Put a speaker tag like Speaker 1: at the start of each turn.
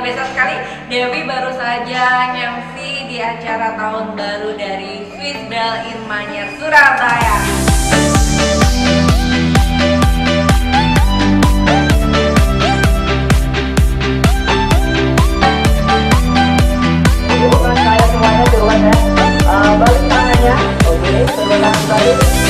Speaker 1: luar biasa sekali. Dewi baru saja MC di acara tahun baru dari Swiss Bell in Manyar, Surabaya.
Speaker 2: Saya semuanya duluan ya. Balik tangannya. Oke, sebelah balik.